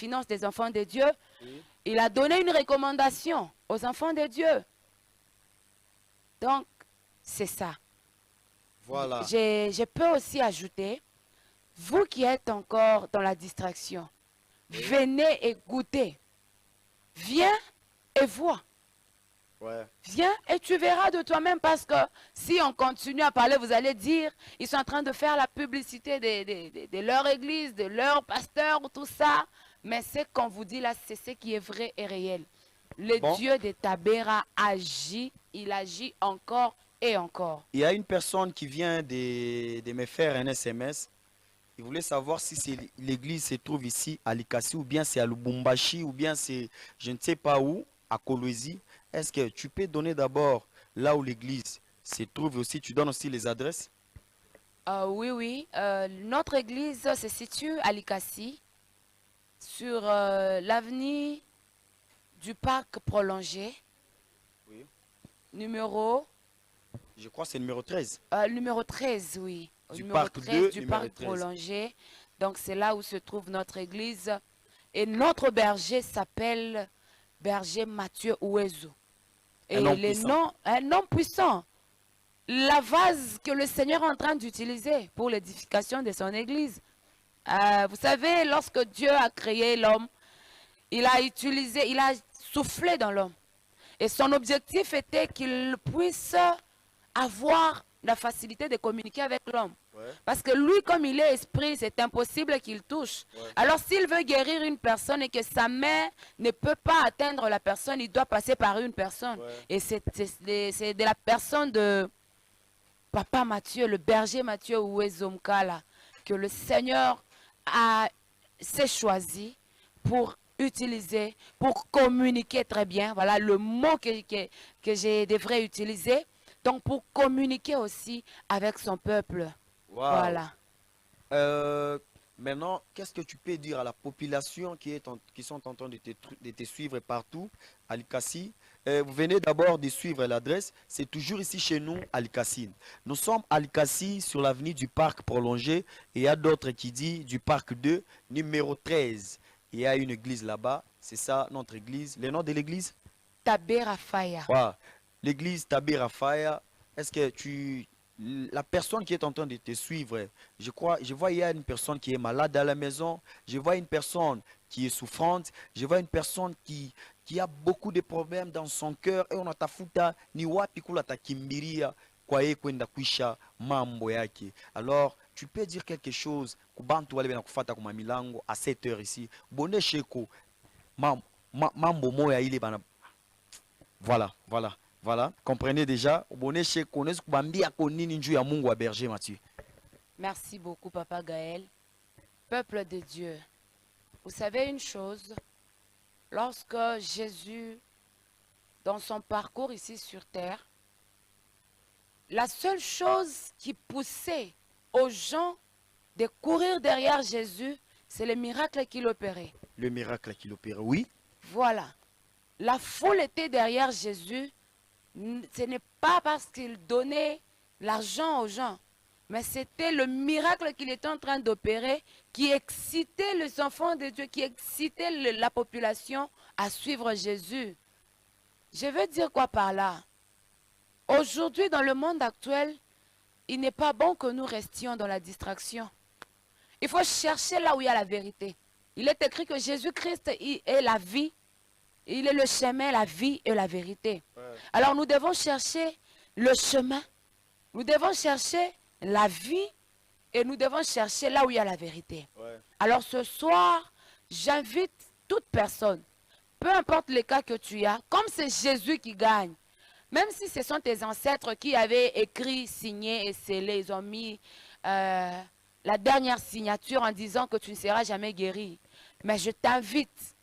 finances des enfants de Dieu, Oui. il a donné une recommandation aux enfants de Dieu. Donc, c'est ça. Voilà. Je peux aussi ajouter, vous qui êtes encore dans la distraction, Oui. venez et goûtez. Viens et vois. Ouais. Viens et tu verras de toi-même parce que si on continue à parler, vous allez dire, ils sont en train de faire la publicité de leur église, de leur pasteur, tout ça. Mais ce qu'on vous dit là, c'est ce qui est vrai et réel. Le Bon. Dieu de Tabera agit, il agit encore et encore. Il y a une personne qui vient de me faire un SMS. Il voulait savoir si l'église se trouve ici à Likasi ou bien c'est à Lubumbashi ou bien c'est je ne sais pas où, à Kolwezi. Est-ce que tu peux donner d'abord là où l'église se trouve aussi, tu donnes aussi les adresses? Oui, oui. Notre église se situe à Likasi, sur l'avenue du parc prolongé, Oui. numéro Je crois que c'est numéro 13. numéro 13, oui. Du Numéro parc 13 2, du numéro parc 13. prolongé. Donc, c'est là où se trouve notre église. Et notre berger s'appelle berger Mathieu Ouezo. Et Un homme le puissant. nom, un homme puissant. La vase que le Seigneur est en train d'utiliser pour l'édification de son église. Vous savez, lorsque Dieu a créé l'homme, il a soufflé dans l'homme. Et son objectif était qu'il puisse avoir la facilité de communiquer avec l'homme. Ouais. Parce que lui, comme il est esprit, c'est impossible qu'il touche. Ouais. Alors s'il veut guérir une personne et que sa main ne peut pas atteindre la personne, il doit passer par une personne. Ouais. Et c'est de la personne de Papa Mathieu, le berger Mathieu Ouezomkala, que le Seigneur s'est choisi pour utiliser, pour communiquer très bien. Voilà le mot que je devrais utiliser. Donc pour communiquer aussi avec son peuple. Wow. Voilà. Maintenant, qu'est-ce que tu peux dire à la population qui sont en train de te suivre partout à Likasi? Vous venez d'abord de suivre l'adresse. C'est toujours ici chez nous à Likasi. Nous sommes à Likasi sur l'avenue du parc prolongé. Et il y a d'autres qui disent du parc 2, numéro 13. Il y a une église là-bas. C'est ça notre église. Le nom de l'église? Tabé Rafaya. Wow. L'église Tabé Rafaya. Est-ce que la personne qui est en train de te suivre, je vois il y a une personne qui est malade à la maison, je vois une personne qui est souffrante, je vois une personne qui a beaucoup de problèmes dans son cœur et on atafuta ni wapi kula takimbiria kwa yeye kwenda kuisha mambo yake. Alors, tu peux dire quelque chose kubantu wale bana kufata kwa milango à 7 heures ici. Boneshe ko mambo moya ile bana. Voilà, comprenez déjà. Merci beaucoup, Papa Gaël. Peuple de Dieu, vous savez une chose, lorsque Jésus, dans son parcours ici sur terre, la seule chose qui poussait aux gens de courir derrière Jésus, c'est le miracle qu'il opérait. Le miracle qu'il opérait, oui. Voilà. La foule était derrière Jésus. Ce n'est pas parce qu'il donnait l'argent aux gens, mais c'était le miracle qu'il était en train d'opérer qui excitait les enfants de Dieu, qui excitait la population à suivre Jésus. Je veux dire quoi par là? Aujourd'hui, dans le monde actuel, il n'est pas bon que nous restions dans la distraction. Il faut chercher là où il y a la vérité. Il est écrit que Jésus-Christ est la vie. Il est le chemin, la vie et la vérité. Ouais. Alors nous devons chercher le chemin, nous devons chercher la vie et nous devons chercher là où il y a la vérité. Ouais. Alors ce soir, j'invite toute personne, peu importe les cas que tu as, comme c'est Jésus qui gagne, même si ce sont tes ancêtres qui avaient écrit, signé et scellé, ils ont mis la dernière signature en disant que tu ne seras jamais guéri. Mais je t'invite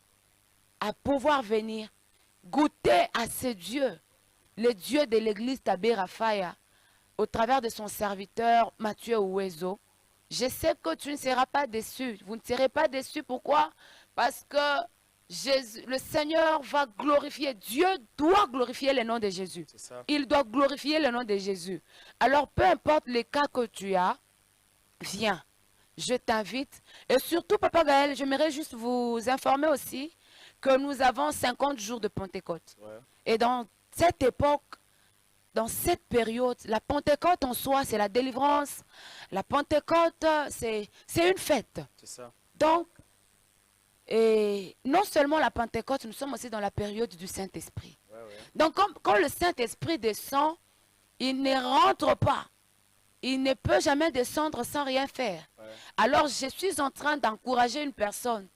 à pouvoir venir goûter à ce Dieu, le Dieu de l'église Tabé Rafaya, au travers de son serviteur Mathieu Ouezo. Je sais que tu ne seras pas déçu. Vous ne serez pas déçu. Pourquoi? Parce que Jésus, le Seigneur va glorifier. Dieu doit glorifier le nom de Jésus. Il doit glorifier le nom de Jésus. Alors, peu importe les cas que tu as, viens. je t'invite. Et surtout, Papa Gaël, j'aimerais juste vous informer aussi que nous avons 50 jours de Pentecôte. Ouais. Et dans cette époque, dans cette période, la Pentecôte en soi, c'est la délivrance. La Pentecôte, c'est une fête. C'est ça. Donc, et non seulement la Pentecôte, nous sommes aussi dans la période du Saint-Esprit. Ouais, ouais. Donc, quand le Saint-Esprit descend, il ne rentre pas. Il ne peut jamais descendre sans rien faire. Ouais. Alors, je suis en train d'encourager une personne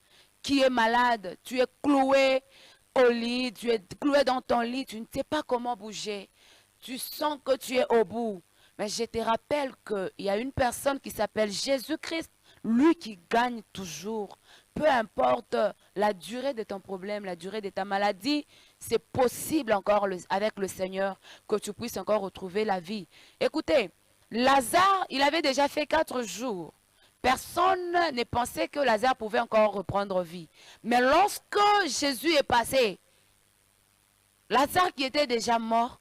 qui est malade. Tu es cloué au lit, tu es cloué dans ton lit, tu ne sais pas comment bouger. Tu sens que tu es au bout. Mais je te rappelle qu'il y a une personne qui s'appelle Jésus-Christ, lui qui gagne toujours. Peu importe la durée de ton problème, la durée de ta maladie, c'est possible encore avec le Seigneur que tu puisses encore retrouver la vie. Écoutez, Lazare, il avait déjà fait 4 jours. Personne ne pensait que Lazare pouvait encore reprendre vie. Mais lorsque Jésus est passé, Lazare qui était déjà mort,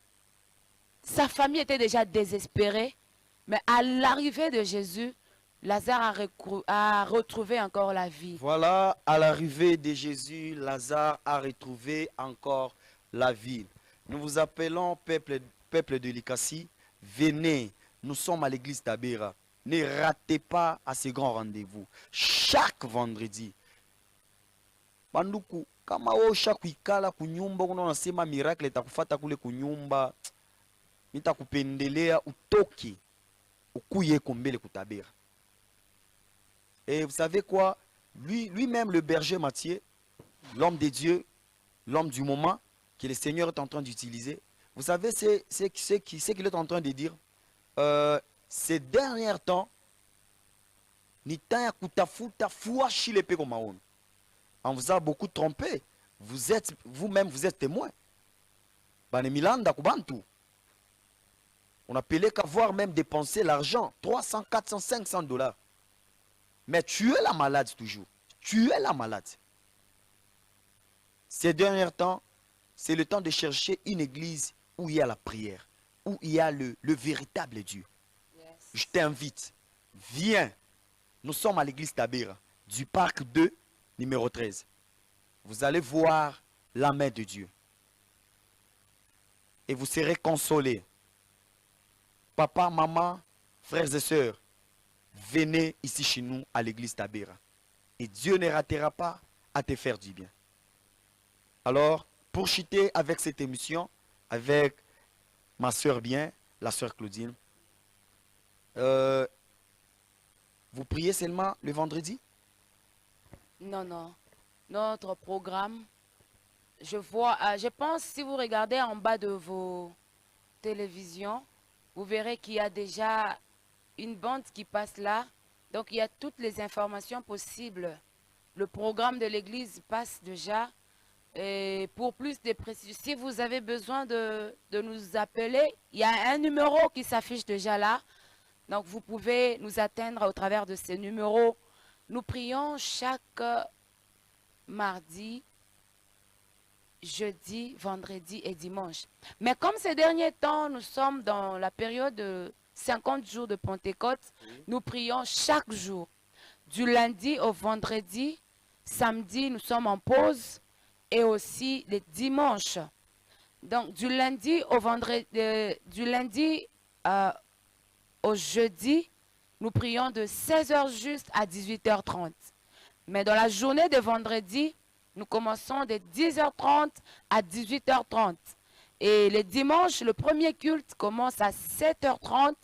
sa famille était déjà désespérée. Mais à l'arrivée de Jésus, Lazare a retrouvé encore la vie. Voilà, à l'arrivée de Jésus, Lazare a retrouvé encore la vie. Nous vous appelons, peuple de Likasi, venez, nous sommes à l'église Tabera. Ne ratez pas à ce grand rendez-vous. Chaque vendredi. Banduku, kama osha kuikala kunyumba, unasema miracle itakufata kule kunyumba, nitakupendelea utoke, ukuye kombele kutabera. Et vous savez quoi? Lui-même, le berger Matthieu, l'homme de Dieu, l'homme du moment, que le Seigneur est en train d'utiliser, vous savez ce qu'il est en train de dire? Ces derniers temps, on vous a beaucoup trompé. Vous-même, vous êtes témoin. On appelait qu'à voir même dépenser l'argent, 300, 400, 500 dollars. Mais tu es la malade toujours. Tu es la malade. Ces derniers temps, c'est le temps de chercher une église où il y a la prière, où il y a le véritable Dieu. Yes. Je t'invite, viens. Nous sommes à l'église Tabera, du parc 2, numéro 13. Vous allez voir la main de Dieu. Et vous serez consolés. Papa, maman, frères et sœurs, venez ici chez nous à l'église Tabera. Et Dieu ne ratera pas à te faire du bien. Alors, pour chuter avec cette émission, avec ma sœur bien, la sœur Claudine, vous priez seulement le vendredi? Non, non. Notre programme, je pense, si vous regardez en bas de vos télévisions, vous verrez qu'il y a déjà une bande qui passe là. Donc, il y a toutes les informations possibles. Le programme de l'église passe déjà. Et pour plus de précision, si vous avez besoin de nous appeler, il y a un numéro qui s'affiche déjà là. Donc, vous pouvez nous atteindre au travers de ces numéros. Nous prions chaque mardi, jeudi, vendredi et dimanche. Mais comme ces derniers temps, nous sommes dans la période de 50 jours de Pentecôte, nous prions chaque jour. Du lundi au vendredi, samedi, nous sommes en pause et aussi les dimanches. Donc, du lundi au vendredi, au jeudi, nous prions de 16h juste à 18h30. Mais dans la journée de vendredi, nous commençons de 10h30 à 18h30. Et le dimanche, le premier culte commence à 7h30